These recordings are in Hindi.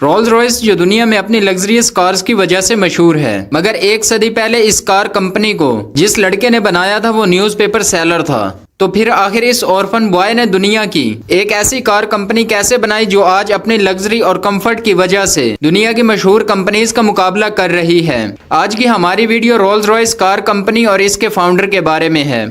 रोल्स रॉयस जो दुनिया में अपनी लग्जरियस कार्स की वजह से मशहूर है, मगर एक सदी पहले इस कार कंपनी को जिस लड़के ने बनाया था वो न्यूज़पेपर सेलर था। तो फिर आखिर इस ऑर्फन बॉय ने दुनिया की एक ऐसी कार कंपनी कैसे बनाई जो आज अपनी लग्जरी और कंफर्ट की वजह से दुनिया की मशहूर कंपनीज का मुकाबला कर रही है। आज की हमारी video Rolls Royce car company और इसके फाउंडर के बारे में है।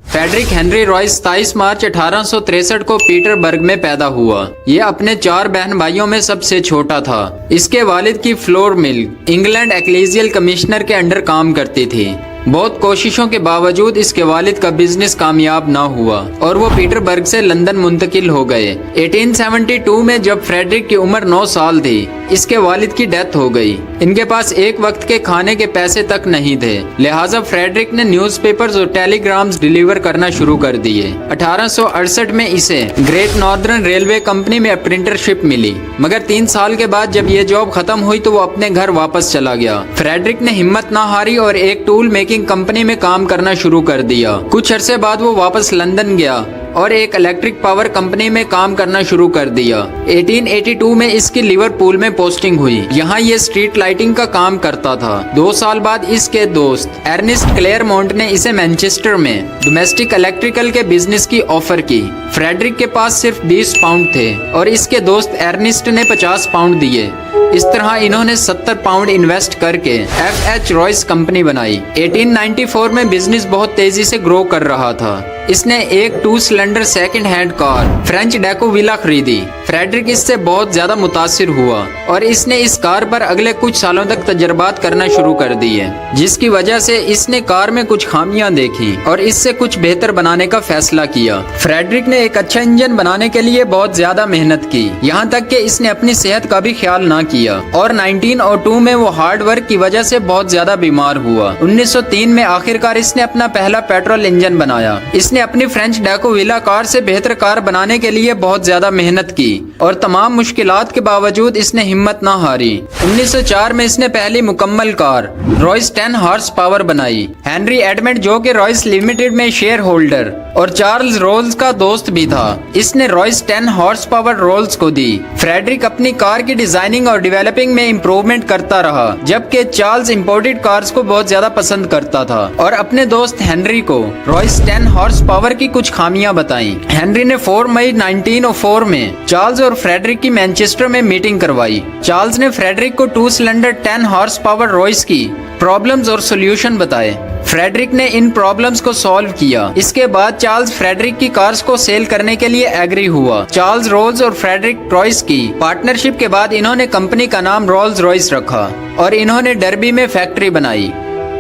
फ्रेडरिक हेनरी रॉयस 27 मार्च 1863 को पीटरबर्ग में पैदा हुआ। ये अपने 4 बहन भाइयों में सबसे छोटा था। इसके वालिद की फ्लोर मिल इंग्लैंड एक्लेजियल कमिश्नर के अंडर काम करती थी। बहुत कोशिशों के बावजूद इसके वालिद का बिजनेस कामयाब ना हुआ और वो पीटरबर्ग से लंदन मुंतकिल हो गए। 1872 में जब फ्रेडरिक की उम्र 9 साल थी, इसके वालिद की डेथ हो गई। इनके पास एक वक्त के खाने के पैसे तक नहीं थे, लिहाजा फ्रेडरिक ने न्यूज़पेपर्स और टेलीग्राम्स डिलीवर करना शुरू कर दिए। 1868 में इसे ग्रेट नॉर्दर्न रेलवे कंपनी में अप्रेंटिसशिप मिली, मगर 3 साल के बाद जब ये जॉब खत्म हुई तो वो अपने घर वापस चला गया। फ्रेडरिक ने हिम्मत ना हारी और एक टूल मेकिंग कंपनी में काम करना शुरू कर दिया। कुछ अरसे बाद वो वापस लंदन गया और एक इलेक्ट्रिक पावर कंपनी में काम करना शुरू कर दिया। 1882 में इसकी लिवरपूल में पोस्टिंग हुई। यहाँ ये स्ट्रीट लाइटिंग का काम करता था। 2 साल बाद इसके दोस्त अर्नेस्ट क्लेयरमोंट ने इसे मैनचेस्टर में डोमेस्टिक इलेक्ट्रिकल के बिजनेस की ऑफर की। फ्रेडरिक के पास सिर्फ 20 पाउंड थे और इसके दोस्त अर्नेस्ट ने 50 पाउंड दिए। इस तरह इन्होंने 70 पाउंड इन्वेस्ट करके FH रॉयस कंपनी बनाई। 1894 में बिजनेस बहुत तेजी से ग्रो कर रहा था। इसने एक 2 cylinder second hand car French deco villa खरीदी। फ्रेडरिक इससे बहुत ज्यादा मुतासिर हुआ और इसने इस कार पर अगले कुछ सालों तक तजर्बात करना शुरू कर दिए, जिसकी वजह से इसने कार में कुछ खामियां देखी और इससे कुछ बेहतर बनाने का फैसला किया। फ्रेडरिक ने एक अच्छा इंजन बनाने के लिए बहुत ज्यादा मेहनत की, यहाँ तक कि इसने अपनी सेहत का भी ख्याल ना किया और 1902 में वो हार्ड वर्क की वजह से बहुत ज्यादा बीमार हुआ। 1903 में आखिरकार इसने अपना पहला पेट्रोल इंजन बनाया। इसने अपनी फ्रेंच डेको विला कार से बेहतर कार बनाने के लिए बहुत ज्यादा मेहनत की और तमाम मुश्किलात के बावजूद इसने हिम्मत ना हारी। 1904 में इसने पहली मुकम्मल कार रॉयस 10 हॉर्स पावर बनाई। हेनरी एडमंड, जो कि रॉयस लिमिटेड में शेयर होल्डर और चार्ल्स रोल्स का दोस्त भी था, इसने रॉयस 10 हॉर्स पावर रोल्स को दी। फ्रेडरिक अपनी कार की डिजाइनिंग और डेवलपिंग में इम्प्रूवमेंट करता रहा, जबकि चार्ल्स इंपोर्टेड कार्स को बहुत ज्यादा पसंद करता था और अपने दोस्त हेनरी को रॉयस 10 हॉर्स पावर की कुछ खामियां बताई। हेनरी ने 4 मई 1904 में चार्ल्स और फ्रेडरिक की मैनचेस्टर में मीटिंग करवाई। चार्ल्स ने फ्रेडरिक को 2 सिलेंडर 10 हॉर्स पावर रॉयस की प्रॉब्लम्स और सॉल्यूशन बताए। फ्रेडरिक ने इन प्रॉब्लम्स को सॉल्व किया। इसके बाद चार्ल्स फ्रेडरिक की कार्स को सेल करने के लिए एग्री हुआ। चार्ल्स रोल्स और फ्रेडरिक रॉयस की पार्टनरशिप के बाद इन्होंने कंपनी का नाम रोल्स रॉयस रखा और इन्होंने डर्बी में फैक्ट्री बनाई,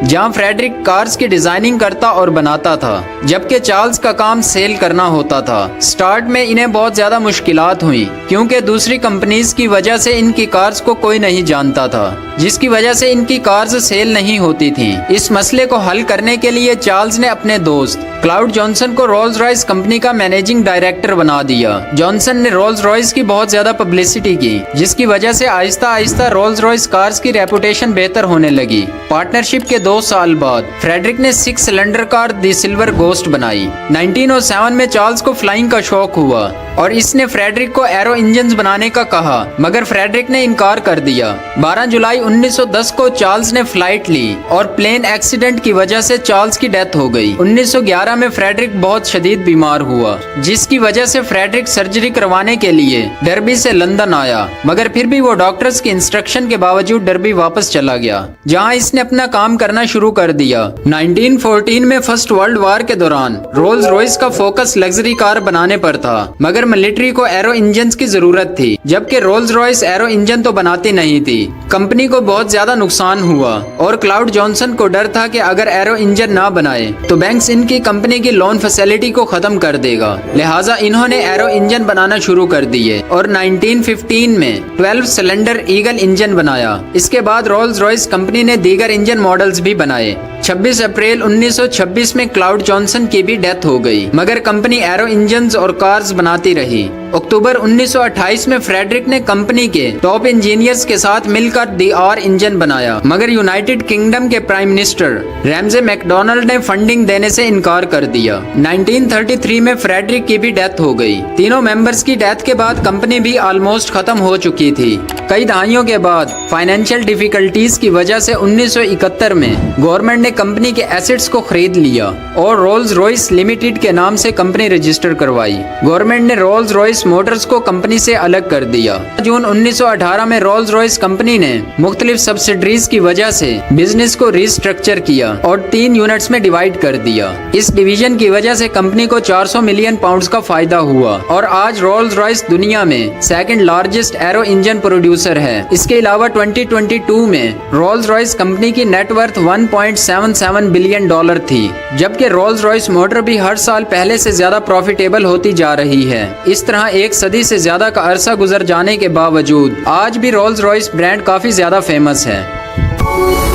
जहां फ्रेडरिक कार्स की डिजाइनिंग करता और बनाता था, जबकि चार्ल्स का काम सेल करना होता था। स्टार्ट में इन्हें बहुत ज्यादा मुश्किलात हुई क्योंकि दूसरी कंपनीज की वजह से इनकी कार्स को कोई नहीं जानता था, जिसकी वजह से इनकी कार्स सेल नहीं होती थी। इस मसले को हल करने के लिए चार्ल्स ने अपने दोस्त क्लाउड जॉनसन को रोल्स रॉयस कंपनी का मैनेजिंग डायरेक्टर बना दिया। जॉनसन ने रोल्स रॉयस की बहुत ज्यादा पब्लिसिटी की, जिसकी वजह से Aahista Aahista Rolls Royce cars की रेपुटेशन बेहतर होने लगी। पार्टनरशिप के 2 साल बाद फ्रेडरिक ने 6 सिलेंडर कार दी सिल्वर गोस्ट बनाई। 1907 में चार्ल्स को फ्लाइंग का शौक हुआ और इसने फ्रेडरिक को एरो इंजन्स बनाने का कहा, मगर फ्रेडरिक ने इनकार कर दिया। 12 जुलाई 1910 को चार्ल्स ने फ्लाइट ली और प्लेन एक्सीडेंट की वजह से चार्ल्स की डेथ हो गई। 1911 में फ्रेडरिक बहुत शदीद बीमार हुआ, जिसकी वजह से फ्रेडरिक सर्जरी करवाने के लिए डर्बी से लंदन आया, मगर फिर भी वो डॉक्टर्स की इंस्ट्रक्शन के बावजूद डर्बी वापस चला गया, जहाँ इसने अपना काम करना शुरू कर दिया। 1914 में फर्स्ट वर्ल्ड वॉर के दौरान रोल्स रॉयस का फोकस लग्जरी कार बनाने पर था, मगर मिलिट्री को एरो इंजन्स की जरूरत थी, जबकि रोल्स रॉयस एरो इंजन तो बनाती नहीं थी। कंपनी को बहुत ज्यादा नुकसान हुआ और क्लाउड जॉनसन को डर था कि अगर एरो इंजन ना बनाए तो बैंक्स इनकी कंपनी की लोन फैसिलिटी को खत्म कर देगा, लिहाजा इन्होंने एरो इंजन बनाना शुरू कर दिए और 1915 में 12 सिलेंडर ईगल इंजन बनाया। इसके बाद रोल्स रॉयस कंपनी ने दीगर इंजन मॉडल्स भी बनाए। 26 अप्रैल 1926 में क्लाउड जॉनसन की भी डेथ हो गई, मगर कंपनी एरो इंजन्स और कार्स बनाती रही। अक्टूबर 1928 में फ्रेडरिक ने कंपनी के टॉप इंजीनियर्स के साथ मिलकर दी आर इंजन बनाया, मगर यूनाइटेड किंगडम के प्राइम मिनिस्टर रैमजे मैकडोनाल्ड ने फंडिंग देने से इनकार कर दिया। 1933 में फ्रेडरिक की भी डेथ हो गई। तीनों मेंबर्स की डेथ के बाद कंपनी भी ऑलमोस्ट खत्म हो चुकी थी। कई दहाइयों के बाद फाइनेंशियल डिफिकल्टीज की वजह से 1971 में गवर्नमेंट ने कंपनी के एसेट्स को खरीद लिया और रोल्स रॉयस लिमिटेड के नाम से कंपनी रजिस्टर करवाई। गवर्नमेंट ने रोल्स रॉयस मोटर्स को कंपनी से अलग कर दिया। जून 1918 में रोल्स रॉयस कंपनी ने मुख्तलिफ सब्सिडरीज की वजह से बिजनेस को रिस्ट्रक्चर किया और 3 यूनिट्स में डिवाइड कर दिया। इस डिवीजन की वजह से कंपनी को 400 मिलियन पाउंड्स का फायदा हुआ और आज रोल्स रॉयस दुनिया में second largest arrow engine producer है। इसके अलावा 2022 में रोल्स रॉयस कंपनी की नेटवर्थ 1.77 बिलियन डॉलर थी, जबकि रोल्स रॉयस मोटर भी हर साल पहले से ज्यादा प्रॉफिटेबल होती जा रही है। इस तरह एक सदी से ज्यादा का अरसा गुजर जाने के बावजूद आज भी रोल्स रॉयस ब्रांड काफी ज्यादा फेमस है।